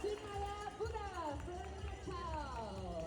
Sumaya Buddha from Macau.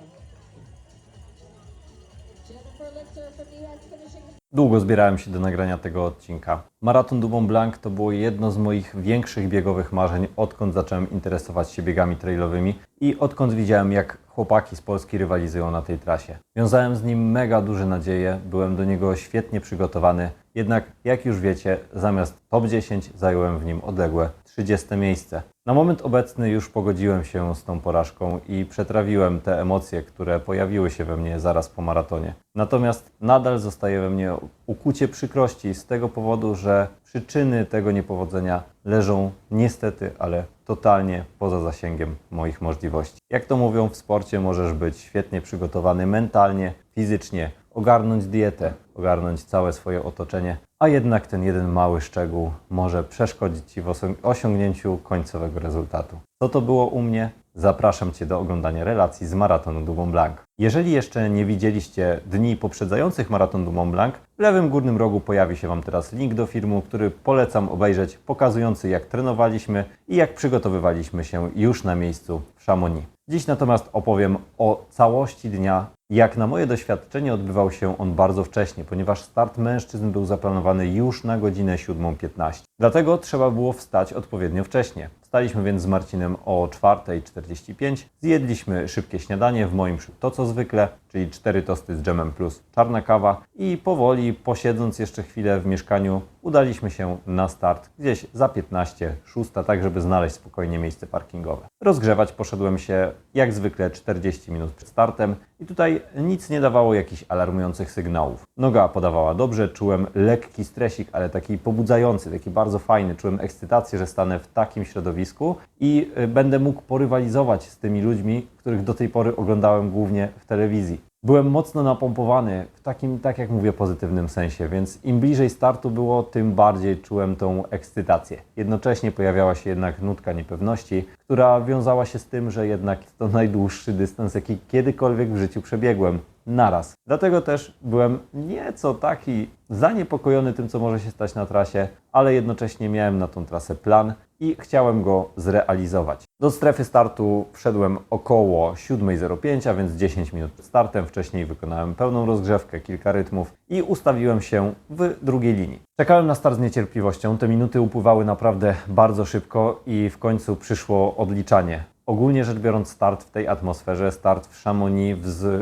Jennifer Lister from the US finishing the Długo zbierałem się do nagrania tego odcinka. Maraton du Mont Blanc to było jedno z moich większych biegowych marzeń, odkąd zacząłem interesować się biegami trailowymi i odkąd widziałem, jak chłopaki z Polski rywalizują na tej trasie. Wiązałem z nim mega duże nadzieje, byłem do niego świetnie przygotowany, jednak jak już wiecie, zamiast top 10 zająłem w nim odległe 30 miejsce. Na moment obecny już pogodziłem się z tą porażką i przetrawiłem te emocje, które pojawiły się we mnie zaraz po maratonie. Natomiast nadal zostaje we mnie ukucie przykrości z tego powodu, że przyczyny tego niepowodzenia leżą niestety, ale totalnie poza zasięgiem moich możliwości. Jak to mówią w sporcie, możesz być świetnie przygotowany mentalnie, fizycznie, ogarnąć dietę, ogarnąć całe swoje otoczenie, a jednak ten jeden mały szczegół może przeszkodzić Ci w osiągnięciu końcowego rezultatu. Co to było u mnie? Zapraszam Cię do oglądania relacji z Maratonu du Mont Blanc. Jeżeli jeszcze nie widzieliście dni poprzedzających Maraton du Mont Blanc, w lewym górnym rogu pojawi się Wam teraz link do filmu, który polecam obejrzeć, pokazujący jak trenowaliśmy i jak przygotowywaliśmy się już na miejscu w Chamonix. Dziś natomiast opowiem o całości dnia. Jak na moje doświadczenie odbywał się on bardzo wcześnie, ponieważ start mężczyzn był zaplanowany już na godzinę 7:15. Dlatego trzeba było wstać odpowiednio wcześnie. Wstaliśmy więc z Marcinem o 4:45, zjedliśmy szybkie śniadanie, w moim to co zwykle, czyli 4 tosty z dżemem plus czarna kawa i powoli, posiedząc jeszcze chwilę w mieszkaniu, udaliśmy się na start gdzieś za 15:06, tak żeby znaleźć spokojnie miejsce parkingowe. Rozgrzewać poszedłem się jak zwykle 40 minut przed startem i tutaj nic nie dawało jakichś alarmujących sygnałów. Noga podawała dobrze, czułem lekki stresik, ale taki pobudzający, taki bardzo fajny. Czułem ekscytację, że stanę w takim środowisku i będę mógł porywalizować z tymi ludźmi, których do tej pory oglądałem głównie w telewizji. Byłem mocno napompowany w takim, tak jak mówię, pozytywnym sensie, więc im bliżej startu było, tym bardziej czułem tą ekscytację. Jednocześnie pojawiała się jednak nutka niepewności, która wiązała się z tym, że jednak to najdłuższy dystans, jaki kiedykolwiek w życiu przebiegłem naraz. Dlatego też byłem nieco taki zaniepokojony tym, co może się stać na trasie, ale jednocześnie miałem na tą trasę plan i chciałem go zrealizować. Do strefy startu wszedłem około 7:05, a więc 10 minut przed startem. Wcześniej wykonałem pełną rozgrzewkę, kilka rytmów i ustawiłem się w drugiej linii. Czekałem na start z niecierpliwością. Te minuty upływały naprawdę bardzo szybko i w końcu przyszło odliczanie. Ogólnie rzecz biorąc, start w tej atmosferze, start w Chamonix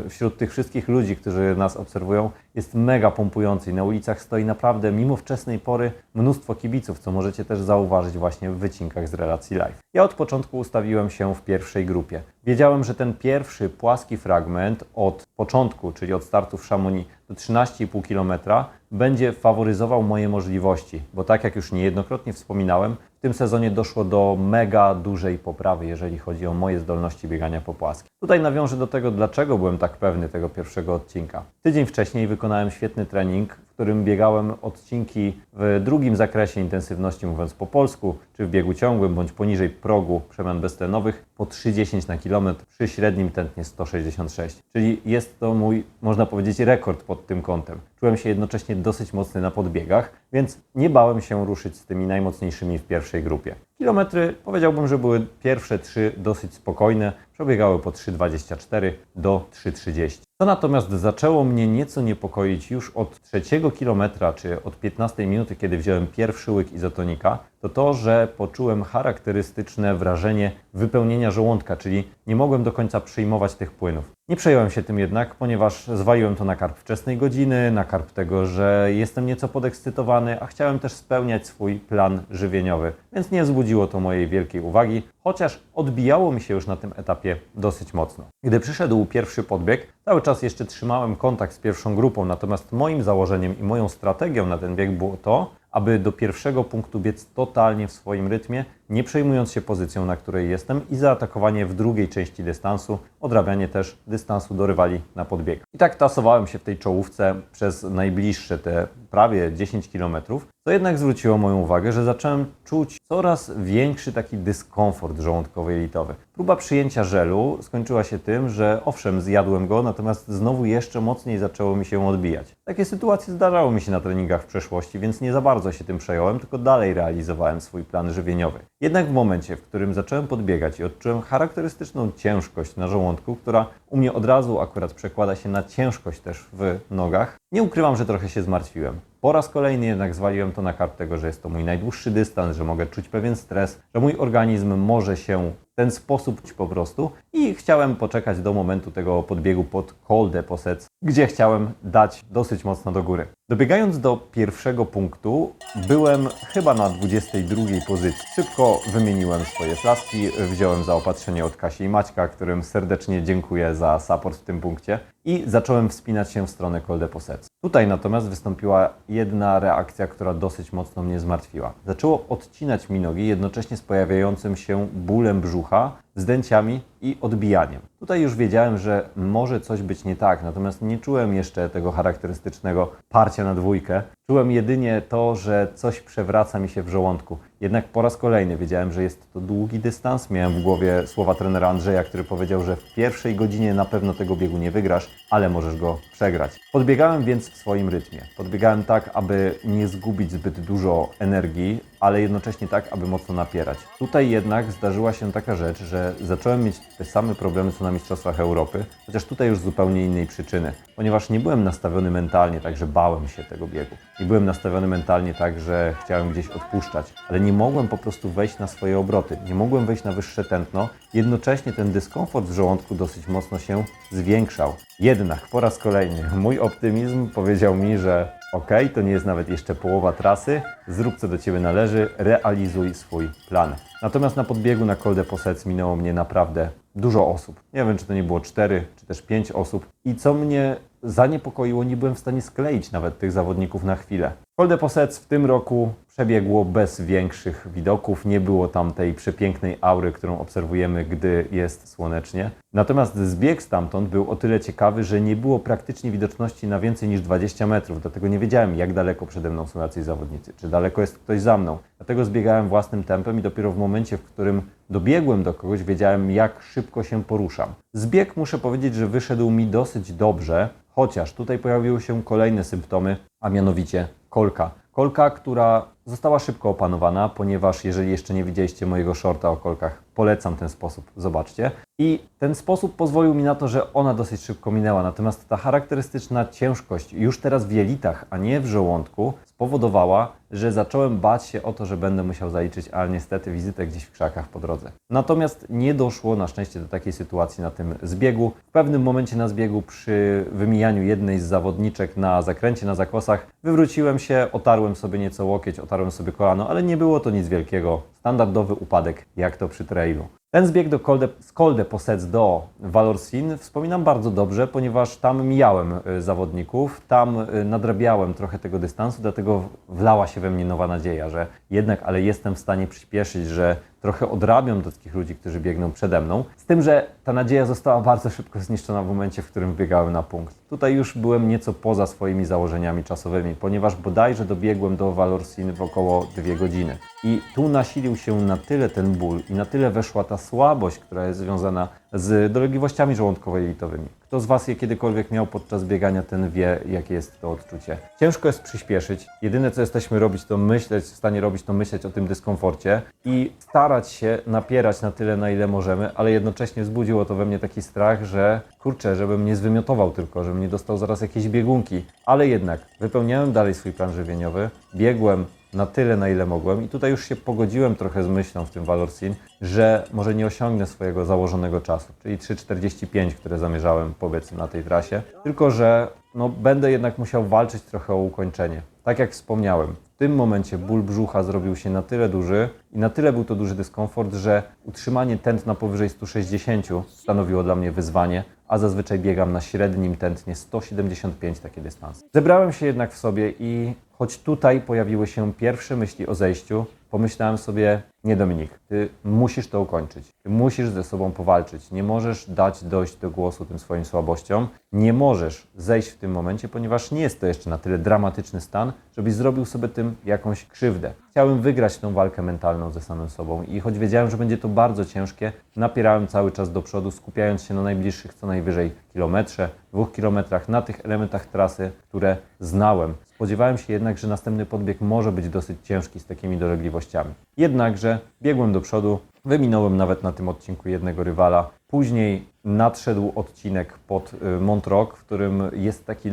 wśród tych wszystkich ludzi, którzy nas obserwują, jest mega pompujący i na ulicach stoi naprawdę mimo wczesnej pory mnóstwo kibiców, co możecie też zauważyć właśnie w wycinkach z relacji live. Ja od początku ustawiłem się w pierwszej grupie. Wiedziałem, że ten pierwszy płaski fragment od początku, czyli od startu w Chamonix do 13,5 km będzie faworyzował moje możliwości, bo tak jak już niejednokrotnie wspominałem, w tym sezonie doszło do mega dużej poprawy, jeżeli chodzi o moje zdolności biegania po płaskim. Tutaj nawiążę do tego, dlaczego byłem tak pewny tego pierwszego odcinka. Tydzień wcześniej wykonałem świetny trening, w którym biegałem odcinki w drugim zakresie intensywności, mówiąc po polsku, czy w biegu ciągłym, bądź poniżej progu przemian beztlenowych, po 3,10 na kilometr przy średnim tętnie 166. Czyli jest to mój, można powiedzieć, rekord pod tym kątem. Czułem się jednocześnie dosyć mocny na podbiegach, więc nie bałem się ruszyć z tymi najmocniejszymi w pierwszej grupie. Kilometry powiedziałbym, że były pierwsze 3 dosyć spokojne, przebiegały po 3,24 do 3,30. To natomiast zaczęło mnie nieco niepokoić już od 3 kilometra, czy od 15 minuty, kiedy wziąłem pierwszy łyk izotonika, to, że poczułem charakterystyczne wrażenie wypełnienia żołądka, czyli nie mogłem do końca przyjmować tych płynów. Nie przejąłem się tym jednak, ponieważ zwaliłem to na karb wczesnej godziny, na karb tego, że jestem nieco podekscytowany, a chciałem też spełniać swój plan żywieniowy, więc nie wzbudziło to mojej wielkiej uwagi, chociaż odbijało mi się już na tym etapie dosyć mocno. Gdy przyszedł pierwszy podbieg, cały czas jeszcze trzymałem kontakt z pierwszą grupą, natomiast moim założeniem i moją strategią na ten bieg było to, aby do pierwszego punktu biec totalnie w swoim rytmie, nie przejmując się pozycją, na której jestem i zaatakowanie w drugiej części dystansu, odrabianie też dystansu do rywali na podbiegach. I tak tasowałem się w tej czołówce przez najbliższe te prawie 10 km, Co jednak zwróciło moją uwagę, że zacząłem czuć coraz większy taki dyskomfort żołądkowo-jelitowy. Próba przyjęcia żelu skończyła się tym, że owszem, zjadłem go, natomiast znowu jeszcze mocniej zaczęło mi się odbijać. Takie sytuacje zdarzały mi się na treningach w przeszłości, więc nie za bardzo się tym przejąłem, tylko dalej realizowałem swój plan żywieniowy. Jednak w momencie, w którym zacząłem podbiegać i odczułem charakterystyczną ciężkość na żołądku, która u mnie od razu akurat przekłada się na ciężkość też w nogach, nie ukrywam, że trochę się zmartwiłem. Po raz kolejny jednak zwaliłem to na karp tego, że jest to mój najdłuższy dystans, że mogę czuć pewien stres, że mój organizm może się w ten sposób czuć po prostu i chciałem poczekać do momentu tego podbiegu pod Col de Possets, gdzie chciałem dać dosyć mocno do góry. Dobiegając do pierwszego punktu, byłem chyba na 22 pozycji. Szybko wymieniłem swoje flaski, wziąłem zaopatrzenie od Kasi i Maćka, którym serdecznie dziękuję za support w tym punkcie i zacząłem wspinać się w stronę Col de Possets. Tutaj natomiast wystąpiła jedna reakcja, która dosyć mocno mnie zmartwiła. Zaczęło odcinać mi nogi jednocześnie z pojawiającym się bólem brzucha, zdęciami i odbijaniem. Tutaj już wiedziałem, że może coś być nie tak, natomiast nie czułem jeszcze tego charakterystycznego parcia na dwójkę. Czułem jedynie to, że coś przewraca mi się w żołądku. Jednak po raz kolejny wiedziałem, że jest to długi dystans. Miałem w głowie słowa trenera Andrzeja, który powiedział, że w pierwszej godzinie na pewno tego biegu nie wygrasz, ale możesz go przegrać. Podbiegałem więc w swoim rytmie. Podbiegałem tak, aby nie zgubić zbyt dużo energii, ale jednocześnie tak, aby mocno napierać. Tutaj jednak zdarzyła się taka rzecz, że zacząłem mieć te same problemy co na Mistrzostwach Europy, chociaż tutaj już z zupełnie innej przyczyny. Ponieważ nie byłem nastawiony mentalnie tak, że bałem się tego biegu. Nie byłem nastawiony mentalnie tak, że chciałem gdzieś odpuszczać, ale nie mogłem po prostu wejść na swoje obroty. Nie mogłem wejść na wyższe tętno. Jednocześnie ten dyskomfort w żołądku dosyć mocno się zwiększał. Jednak po raz kolejny mój optymizm powiedział mi, że okej, to nie jest nawet jeszcze połowa trasy, zrób co do Ciebie należy, realizuj swój plan. Natomiast na podbiegu na Col de Possets minęło mnie naprawdę dużo osób. Nie wiem, czy to nie było 4, czy też 5 osób. I co mnie zaniepokoiło, nie byłem w stanie skleić nawet tych zawodników na chwilę. Col de Possets w tym roku przebiegło bez większych widoków, nie było tam tej przepięknej aury, którą obserwujemy, gdy jest słonecznie. Natomiast zbieg stamtąd był o tyle ciekawy, że nie było praktycznie widoczności na więcej niż 20 metrów, dlatego nie wiedziałem, jak daleko przede mną są jacyś zawodnicy, czy daleko jest ktoś za mną. Dlatego zbiegałem własnym tempem i dopiero w momencie, w którym dobiegłem do kogoś, wiedziałem, jak szybko się poruszam. Zbieg, muszę powiedzieć, że wyszedł mi dosyć dobrze, chociaż tutaj pojawiły się kolejne symptomy, a mianowicie kolka. Kolka, która została szybko opanowana, ponieważ jeżeli jeszcze nie widzieliście mojego shorta o kolkach, polecam ten sposób, zobaczcie. I ten sposób pozwolił mi na to, że ona dosyć szybko minęła, natomiast ta charakterystyczna ciężkość już teraz w jelitach, a nie w żołądku, spowodowała, że zacząłem bać się o to, że będę musiał zaliczyć, ale niestety wizytę gdzieś w krzakach po drodze. Natomiast nie doszło na szczęście do takiej sytuacji na tym zbiegu. W pewnym momencie na zbiegu przy wymijaniu jednej z zawodniczek na zakręcie, na zakosach, wywróciłem się, otarłem sobie nieco łokieć, otarłem sobie kolano, ale nie było to nic wielkiego. Standardowy upadek, jak to przy trailu. Ten zbieg z Col de Possets do Vallorcine wspominam bardzo dobrze, ponieważ tam mijałem zawodników, tam nadrabiałem trochę tego dystansu, dlatego wlała się we mnie nowa nadzieja, że jednak, ale jestem w stanie przyspieszyć, że trochę odrabiam do takich ludzi, którzy biegną przede mną. Z tym, że ta nadzieja została bardzo szybko zniszczona w momencie, w którym wbiegałem na punkt. Tutaj już byłem nieco poza swoimi założeniami czasowymi, ponieważ bodajże dobiegłem do Vallorcine w około 2 godziny. I tu nasilił się na tyle ten ból i na tyle weszła ta słabość, która jest związana z dolegliwościami żołądkowo-jelitowymi. Kto z Was je kiedykolwiek miał podczas biegania, ten wie, jakie jest to odczucie. Ciężko jest przyspieszyć. Jedyne, co jesteśmy w stanie robić, to myśleć o tym dyskomforcie i starać się napierać na tyle, na ile możemy, ale jednocześnie wzbudziło to we mnie taki strach, że kurczę, żebym nie zwymiotował tylko, żebym nie dostał zaraz jakieś biegunki. Ale jednak wypełniałem dalej swój plan żywieniowy, biegłem na tyle, na ile mogłem i tutaj już się pogodziłem trochę z myślą w tym Vallorcine, że może nie osiągnę swojego założonego czasu, czyli 3:45, które zamierzałem, powiedzmy, na tej trasie, tylko że będę jednak musiał walczyć trochę o ukończenie. Tak jak wspomniałem, w tym momencie ból brzucha zrobił się na tyle duży i na tyle był to duży dyskomfort, że utrzymanie tętna powyżej 160 stanowiło dla mnie wyzwanie, a zazwyczaj biegam na średnim tętnie 175 takie dystanse. Zebrałem się jednak w sobie i choć tutaj pojawiły się pierwsze myśli o zejściu, pomyślałem sobie, nie Dominik, ty musisz to ukończyć. Ty musisz ze sobą powalczyć. Nie możesz dać dojść do głosu tym swoim słabościom. Nie możesz zejść w tym momencie, ponieważ nie jest to jeszcze na tyle dramatyczny stan, żebyś zrobił sobie tym jakąś krzywdę. Chciałem wygrać tą walkę mentalną ze samym sobą i choć wiedziałem, że będzie to bardzo ciężkie, napierałem cały czas do przodu, skupiając się na najbliższych co najwyżej kilometrze, 2 kilometrach, na tych elementach trasy, które znałem. Spodziewałem się jednak, że następny podbieg może być dosyć ciężki z takimi dolegliwościami. Jednakże biegłem do przodu, wyminąłem nawet na tym odcinku jednego rywala. Później nadszedł odcinek pod Montrok, w którym jest taki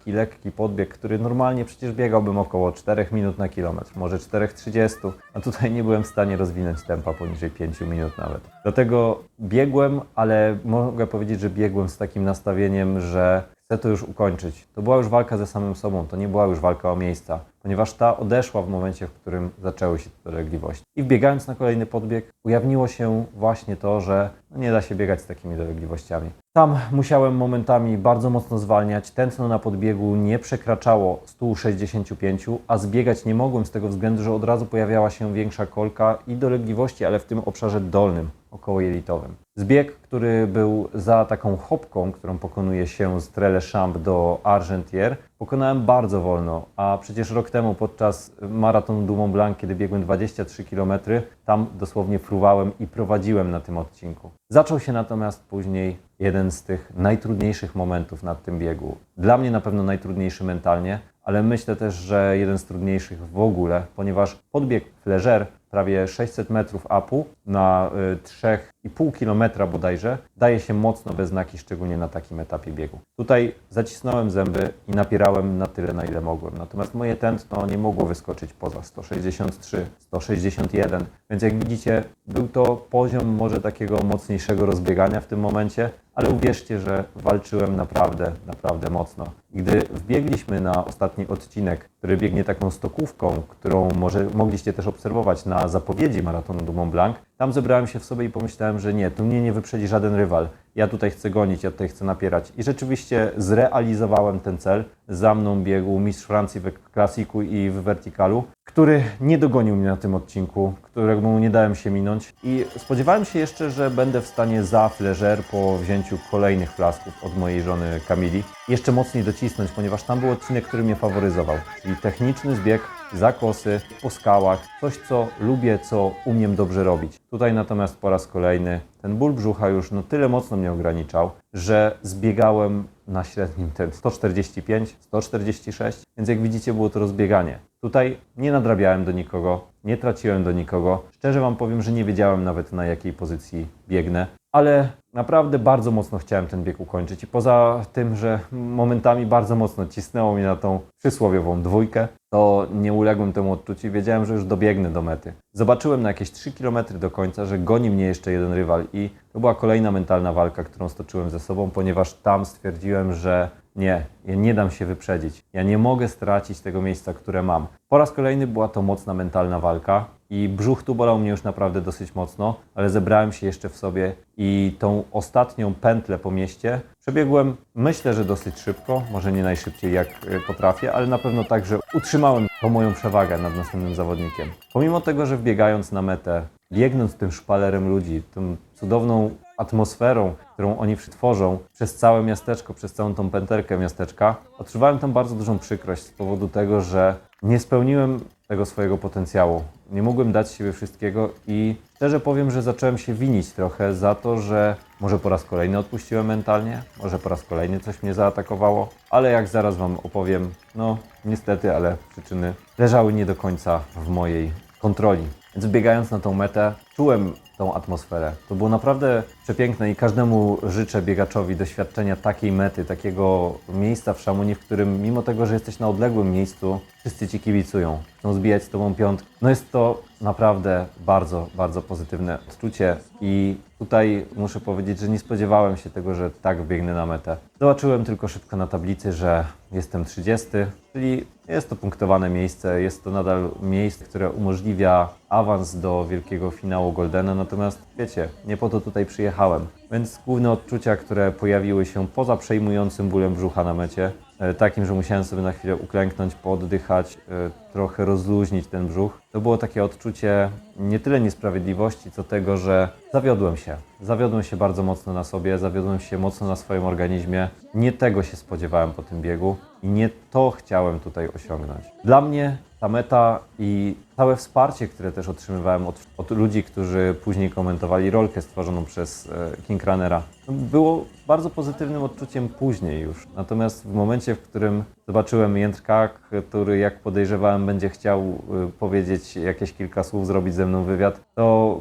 lekki podbieg, który normalnie przecież biegałbym około 4 minut na kilometr, może 4,30, a tutaj nie byłem w stanie rozwinąć tempa poniżej 5 minut nawet. Dlatego biegłem, ale mogę powiedzieć, że biegłem z takim nastawieniem, że chcę to już ukończyć. To była już walka ze samym sobą, to nie była już walka o miejsca, ponieważ ta odeszła w momencie, w którym zaczęły się te dolegliwości. I wbiegając na kolejny podbieg, ujawniło się właśnie to, że nie da się biegać z takimi dolegliwościami. Tam musiałem momentami bardzo mocno zwalniać, tętno na podbiegu nie przekraczało 165, a zbiegać nie mogłem z tego względu, że od razu pojawiała się większa kolka i dolegliwości, ale w tym obszarze dolnym, okołojelitowym. Zbieg, który był za taką hopką, którą pokonuje się z Trele-Champs do Argentière, pokonałem bardzo wolno, a przecież rok temu podczas maratonu du Mont Blanc, kiedy biegłem 23 km, tam dosłownie fruwałem i prowadziłem na tym odcinku. Zaczął się natomiast później jeden z tych najtrudniejszych momentów na tym biegu. Dla mnie na pewno najtrudniejszy mentalnie, ale myślę też, że jeden z trudniejszych w ogóle, ponieważ podbieg Flégère, prawie 600 metrów upu na 3,5 km bodajże, daje się mocno we znaki, szczególnie na takim etapie biegu. Tutaj zacisnąłem zęby i napierałem na tyle, na ile mogłem. Natomiast moje tętno nie mogło wyskoczyć poza 163, 161, więc jak widzicie, był to poziom może takiego mocniejszego rozbiegania w tym momencie, ale uwierzcie, że walczyłem naprawdę mocno. I gdy wbiegliśmy na ostatni odcinek, który biegnie taką stokówką, którą mogliście też obserwować na zapowiedzi maratonu du Mont Blanc, tam zebrałem się w sobie i pomyślałem, że nie, tu mnie nie wyprzedzi żaden rywal. Ja tutaj chcę gonić, ja tutaj chcę napierać. I rzeczywiście zrealizowałem ten cel. Za mną biegł mistrz Francji w klasiku i w wertikalu, który nie dogonił mnie na tym odcinku, któremu nie dałem się minąć. I spodziewałem się jeszcze, że będę w stanie za Flégère po wzięciu kolejnych flasków od mojej żony Kamili jeszcze mocniej docisnąć, ponieważ tam był odcinek, który mnie faworyzował. Czyli techniczny zbieg, zakosy, po skałach, coś co lubię, co umiem dobrze robić. Tutaj natomiast po raz kolejny ten ból brzucha już tyle mocno mnie ograniczał, że zbiegałem na średnim tym 145, 146, więc jak widzicie było to rozbieganie. Tutaj nie nadrabiałem do nikogo, nie traciłem do nikogo. Szczerze Wam powiem, że nie wiedziałem nawet na jakiej pozycji biegnę, ale naprawdę bardzo mocno chciałem ten bieg ukończyć i poza tym, że momentami bardzo mocno cisnęło mnie na tą przysłowiową dwójkę, to nie uległem temu odczuciu i wiedziałem, że już dobiegnę do mety. Zobaczyłem na jakieś 3 km do końca, że goni mnie jeszcze jeden rywal i to była kolejna mentalna walka, którą stoczyłem ze sobą, ponieważ tam stwierdziłem, że ja nie dam się wyprzedzić. Ja nie mogę stracić tego miejsca, które mam. Po raz kolejny była to mocna mentalna walka i brzuch tu bolał mnie już naprawdę dosyć mocno, ale zebrałem się jeszcze w sobie i tą ostatnią pętlę po mieście przebiegłem, myślę, że dosyć szybko, może nie najszybciej jak potrafię, ale na pewno tak, że utrzymałem tą moją przewagę nad następnym zawodnikiem. Pomimo tego, że wbiegając na metę, biegnąc tym szpalerem ludzi, tą cudowną atmosferą, którą oni przytworzą przez całe miasteczko, przez całą tą pęterkę miasteczka, odczuwałem tam bardzo dużą przykrość z powodu tego, że nie spełniłem tego swojego potencjału. Nie mogłem dać z siebie wszystkiego i szczerze powiem, że zacząłem się winić trochę za to, że może po raz kolejny odpuściłem mentalnie, może po raz kolejny coś mnie zaatakowało, ale jak zaraz Wam opowiem, niestety, ale przyczyny leżały nie do końca w mojej kontroli. Więc biegając na tą metę, czułem tą atmosferę. To było naprawdę przepiękne i każdemu życzę biegaczowi doświadczenia takiej mety, takiego miejsca w Chamonix, w którym mimo tego, że jesteś na odległym miejscu, wszyscy Ci kibicują, chcą zbijać z Tobą piątki. No jest to naprawdę bardzo, bardzo pozytywne odczucie i tutaj muszę powiedzieć, że nie spodziewałem się tego, że tak wbiegnę na metę. Zobaczyłem tylko szybko na tablicy, że jestem 30, czyli jest to punktowane miejsce, jest to nadal miejsce, które umożliwia awans do wielkiego finału Goldena, natomiast wiecie, nie po to tutaj przyjechałem. Więc główne odczucia, które pojawiły się poza przejmującym bólem brzucha na mecie, takim, że musiałem sobie na chwilę uklęknąć, pooddychać, trochę rozluźnić ten brzuch, to było takie odczucie nie tyle niesprawiedliwości, co tego, że zawiodłem się. Zawiodłem się bardzo mocno na sobie, zawiodłem się mocno na swoim organizmie. Nie tego się spodziewałem po tym biegu i nie to chciałem tutaj osiągnąć. Dla mnie ta meta i całe wsparcie, które też otrzymywałem od ludzi, którzy później komentowali rolkę stworzoną przez King Runnera, było bardzo pozytywnym odczuciem później już. Natomiast w momencie, w którym zobaczyłem Jędrka, który jak podejrzewałem będzie chciał powiedzieć jakieś kilka słów, zrobić ze mną wywiad, to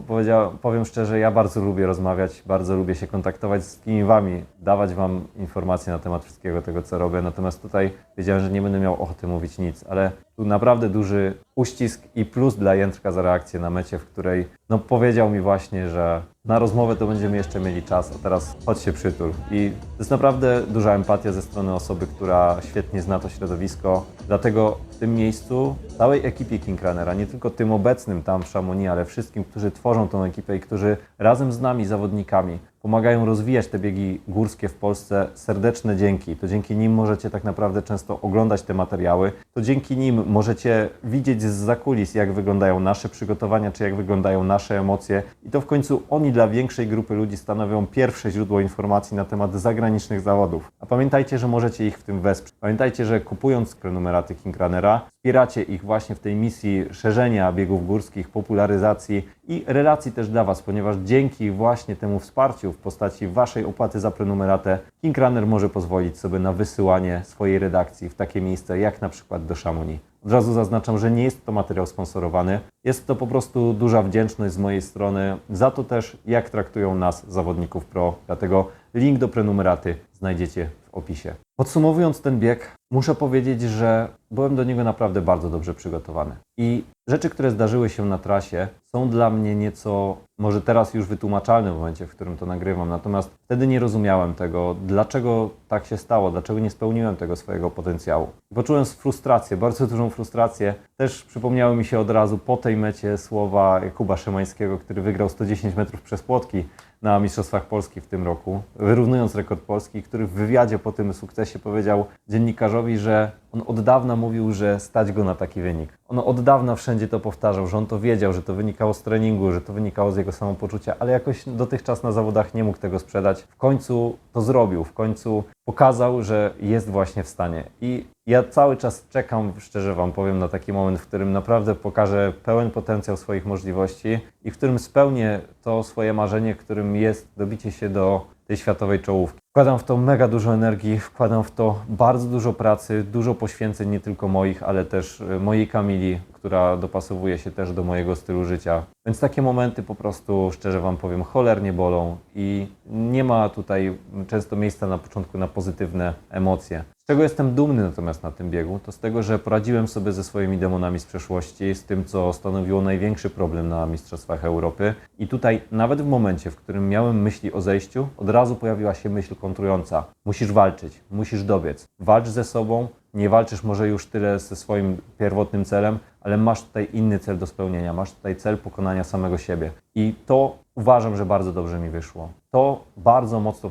powiem szczerze, ja bardzo lubię rozmawiać, bardzo lubię się kontaktować z wami, dawać wam informacje na temat wszystkiego tego, co robię. Natomiast tutaj wiedziałem, że nie będę miał ochoty mówić nic, ale tu naprawdę duży uścisk i plus dla Jędrka za reakcję na mecie, w której powiedział mi właśnie, że na rozmowę to będziemy jeszcze mieli czas, a teraz chodź się przytul. I to jest naprawdę duża empatia ze strony osoby, która świetnie zna to środowisko. Dlatego w tym miejscu całej ekipie King Runnera, nie tylko tym obecnym tam w Chamonix, ale wszystkim, którzy tworzą tą ekipę i którzy razem z nami, zawodnikami, pomagają rozwijać te biegi górskie w Polsce, serdeczne dzięki. To dzięki nim możecie tak naprawdę często oglądać te materiały. To dzięki nim możecie widzieć zza kulis, jak wyglądają nasze przygotowania, czy jak wyglądają nasze emocje. I to w końcu oni dla większej grupy ludzi stanowią pierwsze źródło informacji na temat zagranicznych zawodów. A pamiętajcie, że możecie ich w tym wesprzeć. Pamiętajcie, że kupując prenumeraty King Runnera, wspieracie ich właśnie w tej misji szerzenia biegów górskich, popularyzacji i relacji też dla Was, ponieważ dzięki właśnie temu wsparciu w postaci Waszej opłaty za prenumeratę King Runner może pozwolić sobie na wysyłanie swojej redakcji w takie miejsce jak na przykład do Chamonix. Od razu zaznaczam, że nie jest to materiał sponsorowany. Jest to po prostu duża wdzięczność z mojej strony za to też, jak traktują nas zawodników pro. Dlatego link do prenumeraty znajdziecie w opisie. Podsumowując ten bieg, muszę powiedzieć, że byłem do niego naprawdę bardzo dobrze przygotowany. I rzeczy, które zdarzyły się na trasie, są dla mnie nieco, może teraz już wytłumaczalne w momencie, w którym to nagrywam. Natomiast wtedy nie rozumiałem tego, dlaczego tak się stało, dlaczego nie spełniłem tego swojego potencjału. I poczułem frustrację, bardzo dużą frustrację. Też przypomniały mi się od razu po tej mecie słowa Jakuba Szymańskiego, który wygrał 110 metrów przez płotki na Mistrzostwach Polski w tym roku, wyrównując rekord Polski, który w wywiadzie po tym sukcesie powiedział dziennikarzowi, że on od dawna mówił, że stać go na taki wynik. On od dawna wszędzie to powtarzał, że on to wiedział, że to wynikało z treningu, że to wynikało z jego samopoczucia, ale jakoś dotychczas na zawodach nie mógł tego sprzedać. W końcu to zrobił, w końcu pokazał, że jest właśnie w stanie. I ja cały czas czekam, szczerze Wam powiem, na taki moment, w którym naprawdę pokażę pełen potencjał swoich możliwości i w którym spełnię to swoje marzenie, którym jest dobicie się do tej światowej czołówki. Wkładam w to mega dużo energii, wkładam w to bardzo dużo pracy, dużo poświęceń nie tylko moich, ale też mojej Kamili, która dopasowuje się też do mojego stylu życia. Więc takie momenty po prostu, szczerze Wam powiem, cholernie bolą i nie ma tutaj często miejsca na początku na pozytywne emocje. Z czego jestem dumny natomiast na tym biegu, to z tego, że poradziłem sobie ze swoimi demonami z przeszłości, z tym, co stanowiło największy problem na Mistrzostwach Europy. I tutaj nawet w momencie, w którym miałem myśli o zejściu, od razu pojawiła się myśl kontrująca. Musisz walczyć, musisz dobiec. Walcz ze sobą, nie walczysz może już tyle ze swoim pierwotnym celem, ale masz tutaj inny cel do spełnienia, masz tutaj cel pokonania samego siebie. I to uważam, że bardzo dobrze mi wyszło. To bardzo mocno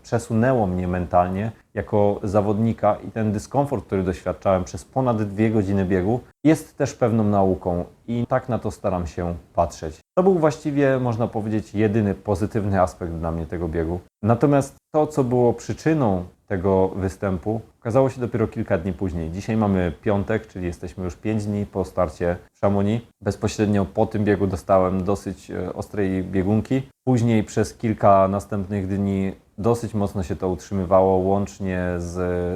przesunęło mnie mentalnie jako zawodnika i ten dyskomfort, który doświadczałem przez ponad 2 godziny biegu, jest też pewną nauką i tak na to staram się patrzeć. To był właściwie, można powiedzieć, jedyny pozytywny aspekt dla mnie tego biegu. Natomiast to, co było przyczyną tego występu, okazało się dopiero kilka dni później. Dzisiaj mamy piątek, czyli jesteśmy już 5 dni po starcie w Chamonix. Bezpośrednio po tym biegu dostałem dosyć ostrej biegunki. Później przez kilka następnych dni dosyć mocno się to utrzymywało, łącznie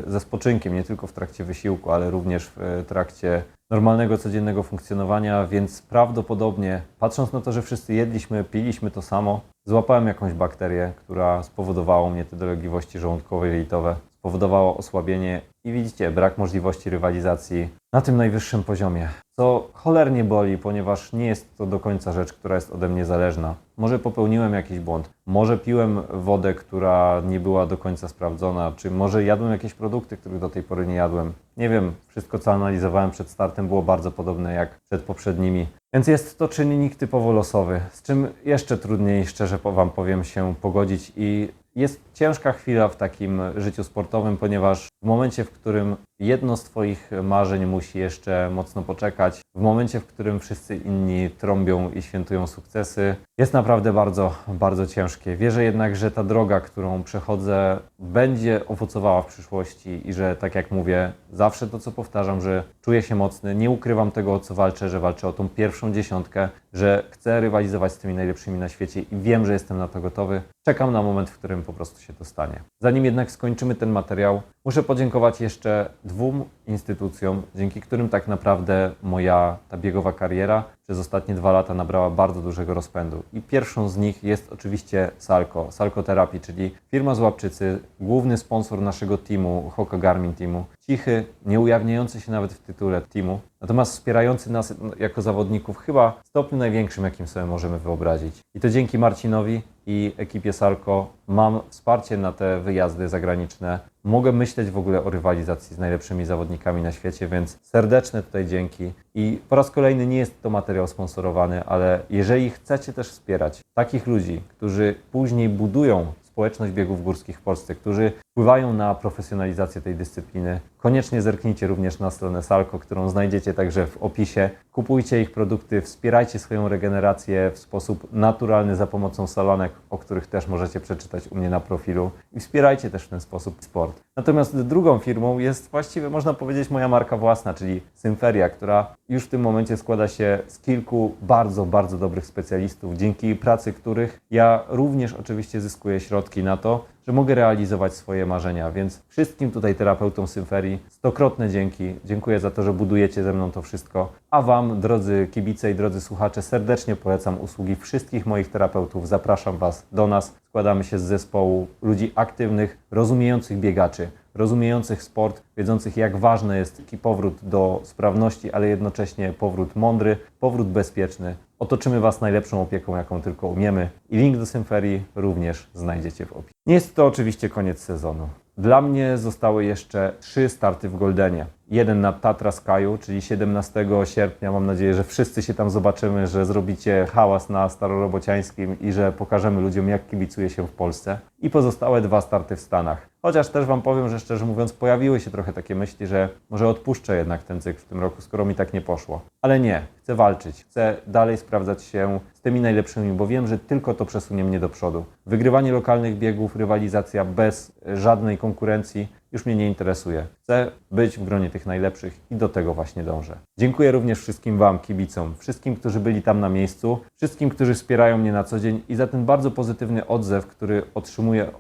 ze spoczynkiem, nie tylko w trakcie wysiłku, ale również w trakcie normalnego, codziennego funkcjonowania, więc prawdopodobnie, patrząc na to, że wszyscy jedliśmy, piliśmy to samo, złapałem jakąś bakterię, która spowodowała u mnie te dolegliwości żołądkowo-jelitowe. powodowało osłabienie i widzicie, brak możliwości rywalizacji na tym najwyższym poziomie. Co cholernie boli, ponieważ nie jest to do końca rzecz, która jest ode mnie zależna. Może popełniłem jakiś błąd, może piłem wodę, która nie była do końca sprawdzona, czy może jadłem jakieś produkty, których do tej pory nie jadłem. Nie wiem, wszystko co analizowałem przed startem było bardzo podobne jak przed poprzednimi. Więc jest to czynnik typowo losowy, z czym jeszcze trudniej, szczerze Wam powiem, się pogodzić i jest ciężka chwila w takim życiu sportowym, ponieważ w momencie, w którym jedno z Twoich marzeń musi jeszcze mocno poczekać, w momencie, w którym wszyscy inni trąbią i świętują sukcesy, jest naprawdę bardzo, bardzo ciężkie. Wierzę jednak, że ta droga, którą przechodzę, będzie owocowała w przyszłości i że, tak jak mówię, zawsze to, co powtarzam, że czuję się mocny, nie ukrywam tego, o co walczę, że walczę o tą pierwszą dziesiątkę, że chcę rywalizować z tymi najlepszymi na świecie i wiem, że jestem na to gotowy. Czekam na moment, w którym po prostu się to stanie. Zanim jednak skończymy ten materiał, muszę podziękować jeszcze 2 instytucjom, dzięki którym tak naprawdę moja ta biegowa kariera przez ostatnie 2 lata nabrała bardzo dużego rozpędu. I pierwszą z nich jest oczywiście Salco, Salco Therapy, czyli firma z Łapczycy, główny sponsor naszego teamu, Hoka Garmin teamu. Cichy, nie ujawniający się nawet w tytule teamu, natomiast wspierający nas jako zawodników chyba w stopniu największym, jakim sobie możemy wyobrazić. I to dzięki Marcinowi i ekipie Salco mam wsparcie na te wyjazdy zagraniczne. Mogę myśleć w ogóle o rywalizacji z najlepszymi zawodnikami na świecie, więc serdeczne tutaj dzięki. I po raz kolejny nie jest to materiał sponsorowany, ale jeżeli chcecie też wspierać takich ludzi, którzy później budują społeczność biegów górskich w Polsce, którzy wpływają na profesjonalizację tej dyscypliny. Koniecznie zerknijcie również na stronę Salco, którą znajdziecie także w opisie. Kupujcie ich produkty, wspierajcie swoją regenerację w sposób naturalny za pomocą salonek, o których też możecie przeczytać u mnie na profilu i wspierajcie też w ten sposób sport. Natomiast drugą firmą jest właściwie, można powiedzieć, moja marka własna, czyli Symferia, która już w tym momencie składa się z kilku bardzo, bardzo dobrych specjalistów, dzięki pracy których ja również oczywiście zyskuję środki na to, że mogę realizować swoje marzenia, więc wszystkim tutaj terapeutom Symferii stokrotne dzięki. Dziękuję za to, że budujecie ze mną to wszystko. A Wam, drodzy kibice i drodzy słuchacze, serdecznie polecam usługi wszystkich moich terapeutów. Zapraszam Was do nas. Składamy się z zespołu ludzi aktywnych, rozumiejących biegaczy, rozumiejących sport, wiedzących jak ważny jest taki powrót do sprawności, ale jednocześnie powrót mądry, powrót bezpieczny. Otoczymy Was najlepszą opieką, jaką tylko umiemy i link do Symferii również znajdziecie w opisie. Nie jest to oczywiście koniec sezonu. Dla mnie zostały jeszcze 3 starty w Goldenie. Jeden na Tatra Skyu, czyli 17 sierpnia. Mam nadzieję, że wszyscy się tam zobaczymy, że zrobicie hałas na Starorobociańskim i że pokażemy ludziom, jak kibicuje się w Polsce. I pozostałe 2 starty w Stanach. Chociaż też Wam powiem, że szczerze mówiąc pojawiły się trochę takie myśli, że może odpuszczę jednak ten cykl w tym roku, skoro mi tak nie poszło. Ale nie, chcę walczyć, chcę dalej sprawdzać się z tymi najlepszymi, bo wiem, że tylko to przesunie mnie do przodu. Wygrywanie lokalnych biegów, rywalizacja bez żadnej konkurencji już mnie nie interesuje. Chcę być w gronie tych najlepszych i do tego właśnie dążę. Dziękuję również wszystkim Wam, kibicom, wszystkim, którzy byli tam na miejscu, wszystkim, którzy wspierają mnie na co dzień i za ten bardzo pozytywny odzew, który otrzymuję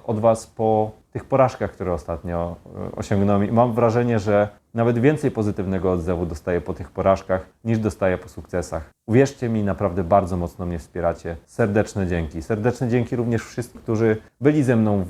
od Was po tych porażkach, które ostatnio osiągnąłem. I mam wrażenie, że nawet więcej pozytywnego odzewu dostaję po tych porażkach, niż dostaję po sukcesach. Uwierzcie mi, naprawdę bardzo mocno mnie wspieracie. Serdeczne dzięki. Serdeczne dzięki również wszystkim, którzy byli ze mną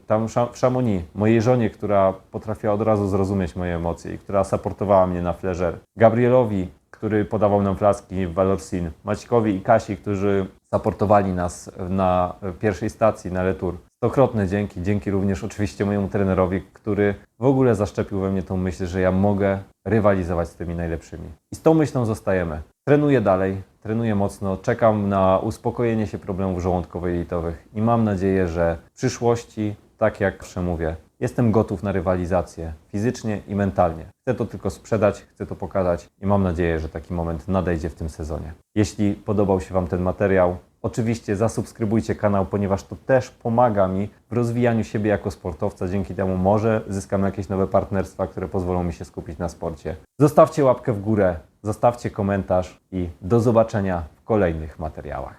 tam w Chamonix. Mojej żonie, która potrafiła od razu zrozumieć moje emocje i która supportowała mnie na Fleżer. Gabrielowi, który podawał nam flaski w Valorcin. Maćkowi i Kasi, którzy supportowali nas na pierwszej stacji, na Le Tour. Stokrotne dzięki. Dzięki również oczywiście mojemu trenerowi, który w ogóle zaszczepił we mnie tą myśl, że ja mogę rywalizować z tymi najlepszymi. I z tą myślą zostajemy. Trenuję dalej, trenuję mocno, czekam na uspokojenie się problemów żołądkowo-jelitowych i mam nadzieję, że w przyszłości, tak jak zawsze mówię, jestem gotów na rywalizację fizycznie i mentalnie. Chcę to tylko sprzedać, chcę to pokazać i mam nadzieję, że taki moment nadejdzie w tym sezonie. Jeśli podobał się Wam ten materiał, oczywiście zasubskrybujcie kanał, ponieważ to też pomaga mi w rozwijaniu siebie jako sportowca. Dzięki temu może zyskam jakieś nowe partnerstwa, które pozwolą mi się skupić na sporcie. Zostawcie łapkę w górę, zostawcie komentarz i do zobaczenia w kolejnych materiałach.